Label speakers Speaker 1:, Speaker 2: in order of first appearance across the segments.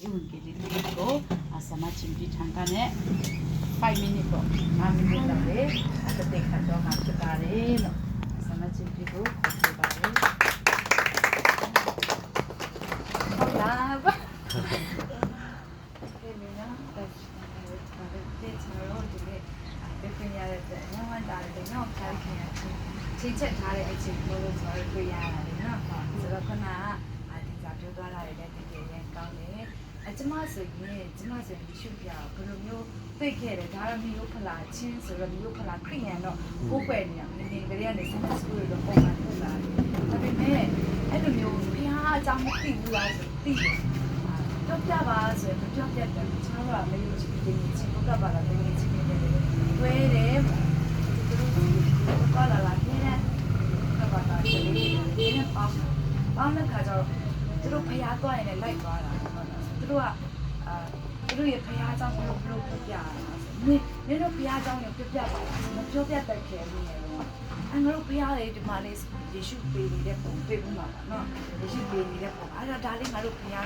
Speaker 1: 이분 기리고 아사마 짐비 잠깐에 5 minutes 거 5 minutes 달에 그때 가서 맞다래 아사마 짐비고 거기다래 라 chính trận ra để chị mua luôn rồi quỳ nhà là đến nào rồi đó con à thì giờ chúng tôi là để để cao đấy chứ mà sự đi chụp ya cái lúc tôi kể để thà mình lúc là chín rồi mình lúc là quỳ nhà nó bố quen nhỉ mình cái này xem là school rồi con ăn là tại vì mẹ cái lúc nhiều pia trong một tỷ là tỷ chụp ra ba rồi chụp ra để cháu là mấy lúc chị chụp ra ba là mấy chị quê đấy có là thế này các bạn nói thế này bao nhiêu cái rồi tôi phải ănตัวnày lại quá là tôi phải ăn trong lúc bia nếu nó bia trong những bia bia nó bia tất cả những anh lúc bia này thì mà lấy để chụp bia để bụng mà nó để chụp bia để bụng anh đã lấy mà lúc bia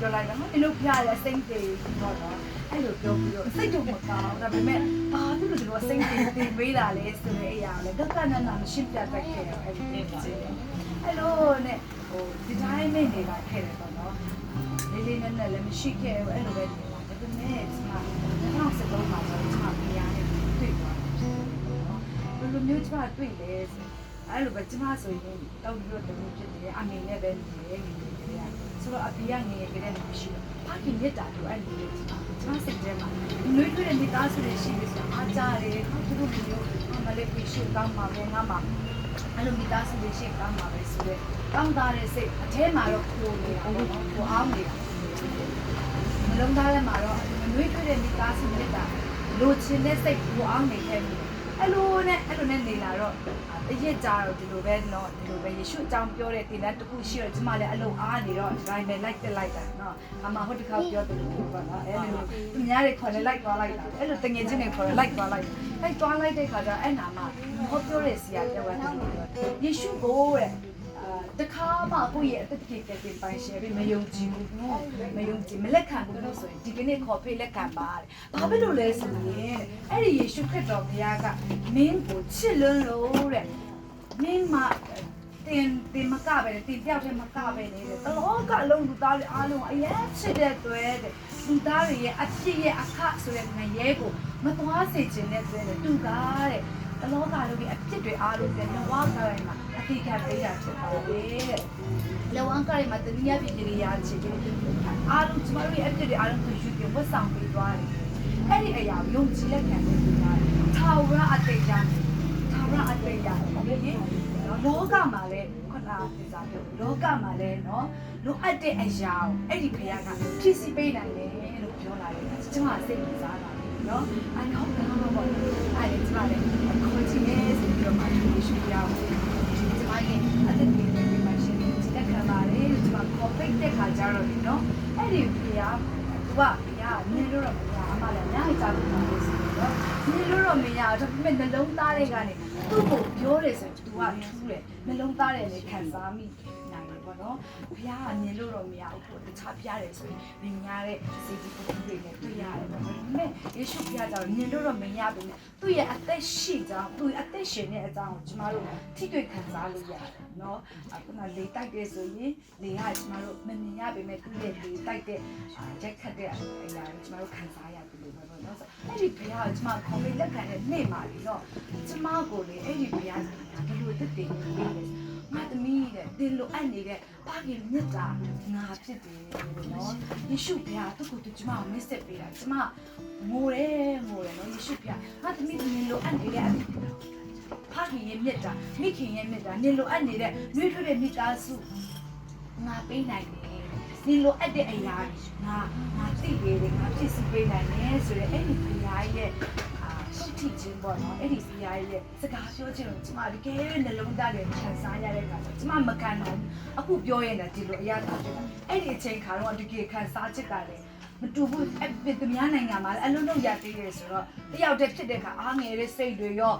Speaker 1: cho lại nó lúc bia là sinh thì nóအဲ့လိုပြောပြီးတော့စိတ်တော့မကောင်းဒါပေမဲ့ဘာဖြစ်လို့ဒီလိုစိတ်တင်ပေးတာလဲဆိုတဲ့အရာလေကကနနာရှင်းပြတတ်ခဲ့တယ်အဲ့ဒီအဲ့လိုနဲ့ဟိုဒီတိုင်းနဲ့နေတာခဲ့တယ်ပေါ့နော်လေးလေးနဲ့လည်းမရှိခဲ့ဘူးအဲ့လိုပဲနေတာဒါပေမဲ့ဒီမှာ2013မှာကျွန်တော်ပြရနေတွေ့သွားတယ်နော်ဘယ်လိုမျိုးကျွန်တော်တွေ့လဲအဲ့လိုပဲကျွန်မဆိုရင်တောက်ပြီးတော့တမျိုးဖြစ်တယ်အမေနဲ့ပဲနေတယ်ဆိုတော့အဖေကငယ်ကြတဲ့လူရှိတော့ဘာဖြစ်နေတာတို့အဲ့လိုကျွန်မစိတ်ထဲမှာနှွေးထွေးတဲ့မိသားစုတွေရှိပြီဆိုတော့အားကြတယ်သူတို့မျိုးမလေးပြရှိကောင်းမှာပဲငါမှအဲ့လိုမိသားစုတွေရှိကောင်းမှာပဲဆိုတော့ကောင်းသားတဲ့စိတ်အထဲမှာတော့ကိုယ်နေတာပေါ့နော်ကိုအားနေတာမလုံးသားထဲမှာတော့နှွေးထွေးတဲ့မိသားစုမြတ်တာလိုချင်တဲ့စိတ်ကိုအားနေခဲ့ပြီအဲ့လိုနဲ့နေလာတော့အရေးကြတော့ဒီလိုပဲเนาะဒီလိုပဲယေရှုအကြောင်းပြောတဲ့တင်တန်းတစ်ခုရှိတော့ကျမလည်းအလုံးအားနေတော့ဒီတိုင်းပဲလိုက်တက်လိုက်တာเนาะအမဟုတ်တခါပြောတယ်လို့ပေါ့နော်အဲ့လိုသူများတွေခေါ်လဲလိုက်သွားလိုက်တာအဲ့လိုတငယ်ချင်းတွေခေါ်လဲလိုက်သွားလိုက်တဲ့ခါကျအဲ့နာမှာဟောပြောတဲ့ဆရာပြောတာဒီလိုပြောယေရှုကိုတဲ့တခါမှကိုယ့်ရဲ့အသက်ကြီးတဲ့တင်ပိုင်ရှယ်ပြီးမယုံကြည်ဘူးမယုံကြည်မလက်ခံဘူးလို့ဆိုရင်ဒီကနေ့ခေါ်ဖေးလက်ခံပါတဲ့ဘာဖြစ်လို့လဲဆိုရင်အဲ့ဒီယေရှုခရစ်တော်ဘုရားကမင်းကိုချစ်လွန်းလို့တဲ့မင်းမတင်မကပဲတင်ပြောက်တယ်မကပဲနေတဲ့တလောကလုံးလူသားတွေအားလုံးအရင်ချစ်တဲ့တွဲတဲ့လူသားတွေရဲ့အဖြစ်ရဲ့အခဆိုတဲ့ငရဲကိုမသွားစေခြင်းနဲ့တွဲတဲ့သူကားတဲ့တလောကလုံးရဲ့အဖြစ်တွေအားလုံးတဲ့ဝါကားတိုင်းမှာအတိအကျပေးတာဖြစ်ပါတယ်လောကကားမှာတနည်းပြည့်ကြရချစ်တယ်အားလုံးကျမတို့ရဲ့အဖြစ်တွေအားလုံးကိုယူပြီးဝတ်ဆောင်ပေးသွားတယ်အဲ့ဒီအရာကိုယုံကြည်လက်ခံပေးတာထာဝရအတိတ်ရတယ်လောကမှာလည်းခုနကပြောတာလောကမှာလည်းเนาะလိုအပ်တဲ့အရာကိုအဲ့ဒီဖခင်ကဖြစ်စီပေးနိုင်တယ်လို့ပြောလာတယ်ကျွန်မစိတ်ဝင်စားတာเนาะအဲ့တော့ဘာလို့အဲ့ဒီကျွန်မလည်းခေါ်ချင်နေဆိုပြီးတော့မှဒီရှိရအောင်ကျွန်မရဲ့အသက်ကြီးတဲ့ဒီမှာရှင်ဒီလက်ခံပါလေကျွန်မခေါ်ပိတ်တဲ့ခါကျတော့เนาะအဲ့ဒီဖခင်သူကနင်လို့တော့မရအမလည်းအများကြီးကြားလို့ပါလို့ဆိုတော့နင်လို့တော့မရဒါပေမဲ့နှလုံးသားတွေကနေသူ့ကိုပြောတယ်ဆိုရင် तू ကထူးတယ်နှလုံးသားတွေလည်းခံစားမိနိုင်တယ်ပေါ့နော်ဘုရားကနင်လို့တော့မရဘူးတခြားပြရတယ်ဆိုရင်မြင်ရတဲ့စေတီပုံတွေနဲ့တွေ့ရတယ်ပေါ့နော်ဒါပေမဲ့ယေရှုဘုရားကြောင့်နင်လို့တော့မရဘူးနဲ့သူ့ရဲ့အသက်ရှိကြောင်းသူ့အသက်ရှင်တဲ့အကြောင်းကိုကျမတို့ထိတွေ့ခံစားလို့ရတယ်နော်အခုနလေတိုက်တဲ့ဆိုရင်လေကကျမတို့မမြင်ရပေမဲ့သူ့ရဲ့လေတိုက်တဲ့ရက်ခတ်တဲ့အရာကိုကျမတို့ခံစားရတယ်လို့ပဲပေါ့နော်အဲ့ဒီဘုရားကကျမခေါ်ပြီးလက်ခံတဲ့နေ့မှာလေတော့ကျမကိုလေအဲ့ဒီဘုရားကဘယ်လိုတက်တည်နေလဲငါသမီးတဲ့တင်လို့အပ်နေတဲ့ဘာကြီးမြတ်တာငါဖြစ်တယ်နော်ယေရှုဘုရားသူ့ကိုသူကျမကိုမစ်ဆက်ပေးတာကျမငိုတယ်နော်ယေရှုဘုရားငါသမီးတင်လို့အပ်နေတဲ့အဖြစ်ဘာကြီးရဲ့မြတ်တာမိခင်ရဲ့မြတ်တာနင်လို့အပ်နေတဲ့နှွေးထွေးတဲ့မိသားစုငါပေးနိုင်တယ်နင်လိုအပ်တဲ့အရာငါသိပေးတယ်ငါဖြစ်စီပေးနိုင်တယ်ဆိုတော့အဲ့ဒီဘုရားရဲ့ရှိတိချင်းပေါ့နော်အဲ့ဒီဘုရားရဲ့စကားပြောခြင်းကိုကျမတကယ်နှလုံးသားနဲ့ခံစားရတဲ့အခါကျမမကန်တော့အခုပြောရရင်ဒီလိုအရာတွေအဲ့ဒီအချိန်ခါတော့တကယ်ခံစားချက်ကလည်း မတူဘူးသူများနိုင်ငံမှာအလုံးလုံးရသေးတယ်ဆိုတော့တယောက်တည်းဖြစ်တဲ့အခါအားငယ်တဲ့စိတ်တွေရော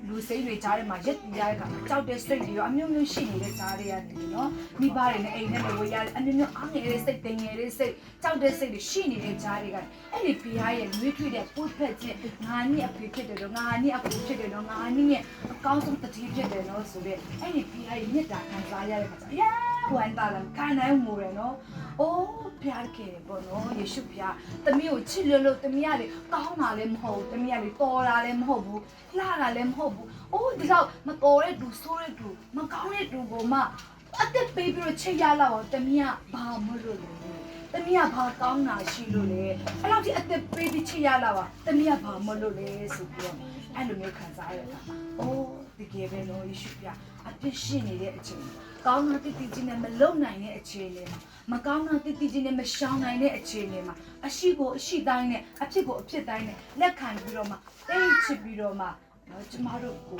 Speaker 1: လူစိတ်တွေကြားထဲမှာရက်တီရတဲ့အခါကြောက်တဲ့စိတ်တွေရောအမျိုးမျိုးရှိနေတဲ့ကြားတွေရတယ်နော်မိဘတွေနဲ့အိမ်နဲ့ဝေးရတယ်အမျိုးမျိုးအားငယ်တဲ့စိတ်တင်ငယ်တဲ့စိတ်ကြောက်တဲ့စိတ်တွေရှိနေတဲ့ကြားတွေကအဲ့ဒီဖီးယားရဲ့လွေးထွေးတဲ့ပိုးဖက်ခြင်းငါနည်းအဖေဖြစ်တယ်တော့ငါနည်းအဖေဖြစ်တယ်တော့ငါနည်းရဲ့အကောင်းဆုံးတတိဖြစ်တယ်နော်ဆိုတဲ့အဲ့ဒီဖီးယားရဲ့မြတ်တာခံစားရတဲ့အခါကျရာဝန်တာလမ်းခံနိုင်မှုရနော်အိုးဖျားခဲ့ပေါ့နော်ယေရှုဖျားတမီးကိုချစ်လို့တမီးကလေကောင်းတာလည်းမဟုတ်ဘူးတမီးကလေတော်တာလည်းမဟုတ်ဘူးလှတာလည်းမဟုတ်ဘူးအိုးဒီတော့မတော်တဲ့သူဆိုးတဲ့သူမကောင်းတဲ့သူကိုမှအသက်ပေးပြီးတော့ချစ်ရလောက်တမီးကဘာမလို့လဲတမီးကဘာကောင်းတာရှိလို့လဲအဲ့လောက်ထိအသက်ပေးပြီးချစ်ရလောက်တမီးကဘာမလို့လဲဆိုပြီးတော့အဲ့လိုမျိုးခံစားရတာအိုးဒီကေပဲနော်ယေရှုဖျားအပြစ်ရှိနေတဲ့အချိန်ကောင်းတာတည်တည်ချင်းနဲ့မလုံနိုင်တဲ့အခြေအနေမှာမကောင်းတာတည်တည်ချင်းနဲ့မရှောင်နိုင်တဲ့အခြေအနေမှာအရှိကိုအရှိတိုင်းနဲ့အဖြစ်ကိုအဖြစ်တိုင်းနဲ့လက်ခံပြီးတော့မှတိတ်ချပြီးတော့မှကျမတို့ကို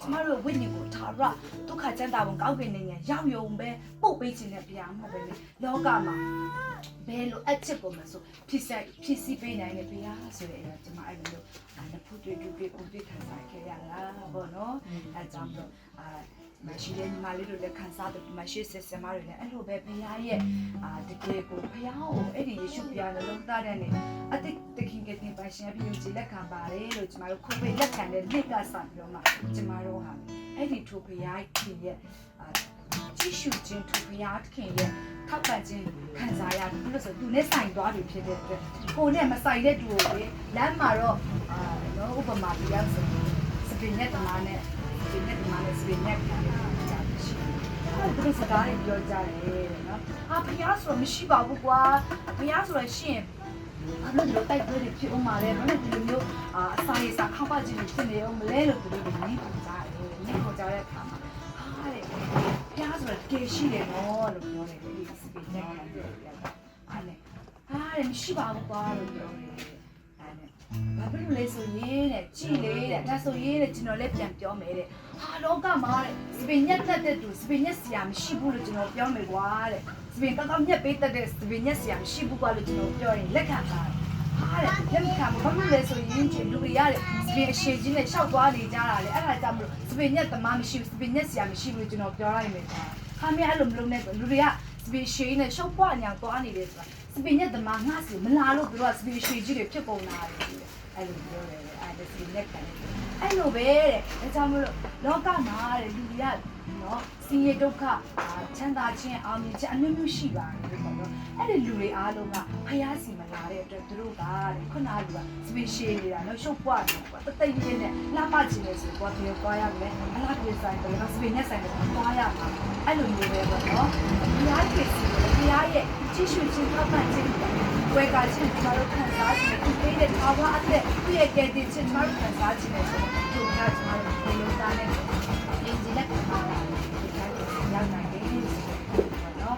Speaker 1: ကျမတို့ဝိညာဉ်ကိုထာဝရဒုက္ခကျမ်းသာဝင်ကောက်ပင်နေရင်ရောက်ယုံပဲပုတ်ပေးခြင်းနဲ့ဗျာမဟုတ်ပဲလေလောကမှာဘယ်လိုအချက်ကိုမဆိုဖြစ်စီပေးနိုင်တဲ့ဗျာဆိုတဲ့အရာကျမအဲ့လိုနှစ်ဖူးတွေ့ကိုတွေ့ခံစားခဲ့ရတာဘောနော်အဲကြောင့်တော့မရှိတဲ့ညီမလေးတို့လည်းခံစားတယ်မရှိဆက်ဆံမတွေလည်းအဲ့လိုပဲဘုရားရဲ့တကယ်ကိုဘုရားကိုအဲ့ဒီယေရှုဘုရားနဲ့လုံးသားတဲ့နဲ့အတိတ်တခင်ကတင်ပါရှင်ပြီးကြည်လက်ခံပါတယ်လို့ကျမတို့ခုပဲလက်ခံတဲ့နှစ်ကစပြီးတော့မှကျမတို့ဟာအဲ့ဒီထိုဘုရားခင်ရဲ့ကြည့်ရှုခြင်းထိုဘုရားခင်ရဲ့ထောက်ပံ့ခြင်းခံစားရတယ်ဘလို့ဆိုသူနဲ့ဆိုင်သွားပြီဖြစ်တဲ့အတွက်ကိုနဲ့မဆိုင်တဲ့သူကိုလေလမ်းမှာတော့နော်ဥပမာပြရဆိုစပင်းနဲ့တမားနဲ့ဒီနေ့ဒီမှာလည်းစပင်းနဲ့ပြန်လာကြတယ်ရှိတယ်။အဲ့ဒါစကားတွေပြောကြတယ်နော်။ဖျားဆိုတော့မရှိပါဘူးကွာ။ဖျားဆိုတော့ရှင်ဘာလို့ဒီတိုက်ပွဲတွေဖြစ်အောင်မလဲ။ဘာလို့ဒီလိုမျိုးအစာရေးစာခောက်ပါခြင်းတွေဖြစ်နေအောင်မလဲလို့သူတို့ကနည်းပေါ်ကြတယ်။နည်းပေါ်ကြတဲ့အခါမှာဟာတဲ့ဖျားဆိုတော့တကယ်ရှိတယ်နော်လို့ပြောတယ်ဒီစပင်းနဲ့ပြန်ပြောတယ်။အဲ့နဲ့ဟာတဲ့မရှိပါဘူးကွာလို့ပြောတယ်။ဘာဖြစ်လို့လဲဆိုရင်တဲ့ကြည်လေတဲ့ဒါဆိုရင်တဲ့ကျွန်တော်လည်းပြန်ပြောမယ်တဲ့ဟာလောကမှာတဲ့စပင်ညက်တက်တဲ့သူစပင်ညက်ဆရာမရှိဘူးလို့ကျွန်တော်ပြောမယ်ကွာတဲ့စပင်ကောက်ညက်ပေးတတ်တဲ့စပင်ညက်ဆရာမရှိဘူးကွာလို့ကျွန်တော်ပြောရင်လက်ခံပါဟာတဲ့လက်ခံဘာလို့လဲဆိုရင်ကျလူတွေရတဲ့စပင်အရှိကြီးနဲ့ရှောက်သွားနေကြတာလေအဲ့ဒါကြောင့်မလို့စပင်ညက်သမားမရှိဘူးစပင်ညက်ဆရာမရှိဘူးလို့ကျွန်တော်ပြောလိုက်မယ်ကွာဟာမင်းအဲ့လိုမလုပ်နဲ့လူတွေကစပင်ရှိနဲ့ရှောက်ပွားညာသွားနေတယ်ဆိုတာစပင်ညက်သမားငါစီမလာလို့သူတို့ကစပင်ရှိကြီးတွေဖြစ်ပုံလာတယ်အဲ့လိုပြောတယ်အဲ့ဒါစီလက်ခံတယ်အဲ့လိုပဲတဲ့ဒါကြောင့်မလို့လောကမှာတဲ့လူတွေကနော်စင်ရဒုက္ခချမ်းသာခြင်းအောင်မြင်ခြင်းအမျိုးမျိုးရှိပါတယ်ပေါ့နော်အဲ့ဒီလူတွေအားလုံးကဖျားစီမလာတဲ့အတွက်သူတို့ကတဲ့ခုနကလူကစပီရှယ်နေတာနော်ရှုပ်ပွားတယ်ပေါ့တသိရင်းနဲ့လှပခြင်းနဲ့ဆိုတော့ဒီပွားရမယ်အလားတူဆိုင်တယ်ကစပီနဲ့ဆိုင်တယ်ပွားရမှာအဲ့လိုမျိုးပဲပေါ့နော်ဖျားဖြစ်စီဖျားရဲ့ကြည့်ရှုခြင်းထောက်ပံ့ခြင်းဝေကချင်းကျမတို့ခံစားခြင်းဒီပေးတဲ့ဘာဝအသက်ပြည့်ကဲတဲ့ချင်းကျမတို့ခံစားခြင်းနဲ့ဆိုတော့ဒီကကျမတို့ဒီလိုသားနဲ့အင်းကြီးလက်ခံပါလားဒီကရောက်နိုင်တယ်ဆိုတော့နော်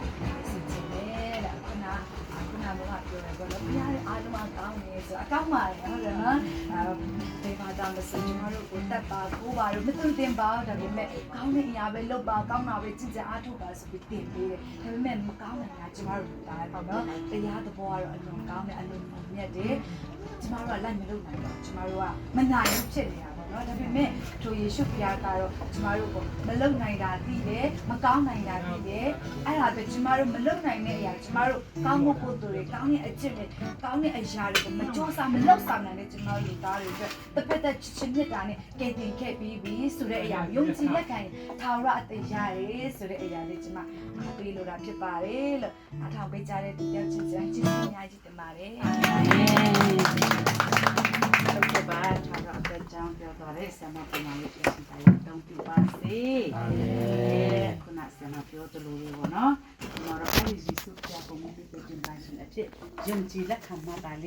Speaker 1: စစ်ချင်းနဲ့ခုနကပြောတယ်ပေါ့နော်ပြရတဲ့အားလုံးအကောင်းနေဆိုအကောင်းပါတယ်ဟုတ်တယ်နော်ဒီမှာတော့မစကျမတို့ကိုတက်ပါကိုပါလို့မသွန်သင်ပါဒါပေမဲ့ကောင်းတဲ့အရာပဲလုပ်ပါကောင်းတာပဲကြင်ကြအားထုတ်ပါဆိုပြီးတင်ပေးတယ်ဒါပေမဲ့မကောင်းတဲ့ညာကျမတို့တာပေါ့နော်တရားသဘောကတော့အလွန်ကောင်းတယ်အလွန်မြတ်တယ်ကျမတို့ကလိုက်မလုပ်နိုင်တော့ကျမတို့ကမနိုင်ဘူးဖြစ်နေတာပေါ့နော်ဒါပေမဲ့ထိုယေရှုဖခင်ကတော့ကျမတို့ကိုမလုပ်နိုင်တာသိတယ်မကောင်းနိုင်တာသိတယ်အဲ့ဒါပဲကျမတို့မလုပ်နိုင်တဲ့အရာကျမတို့ကောင်းဖို့တို့တွေကောင်းတဲ့အကျင့်တွေကောင်းတဲ့အရာတွေကိုမကြိုးစားမလုပ်ဆောင်နိုင်တဲ့ကျမတို့လူသားတွေအတွက်တစ်ဖက်သက်ချစ်မြတ်တာနဲ့ကယ်တင်ခဲ့ပြီးပြီဆိုတဲ့အရာယုံကြည်လက်ခံထာဝရအသေးရတယ်ဆိုတဲ့အရာလေးကျမအားပေးလို့တာဖြစ်ပါတယ်လို့အားထောင်ပေးကြတဲ့ဒီယောက်ျားကျေးဇူးအများကြီးတင်ပါတယ်အာမင်ဟုတ်ကဲ့ပါထာဝရအတွက်ကြောင်းပြောတော်တဲ့ဆရာမပမာလေးပြန်စီတိုင်းတောင်းပြပါစေအာမင်ခုနဆရာမပြောသလိုလေးပေါ့နော်ကျွန်တော်တို့အဲဒီယေရှုဖခင်ပုံမှုပြတင်ပါရှင်အဖြစ်ယုံကြည်လက်ခံမှပါလေ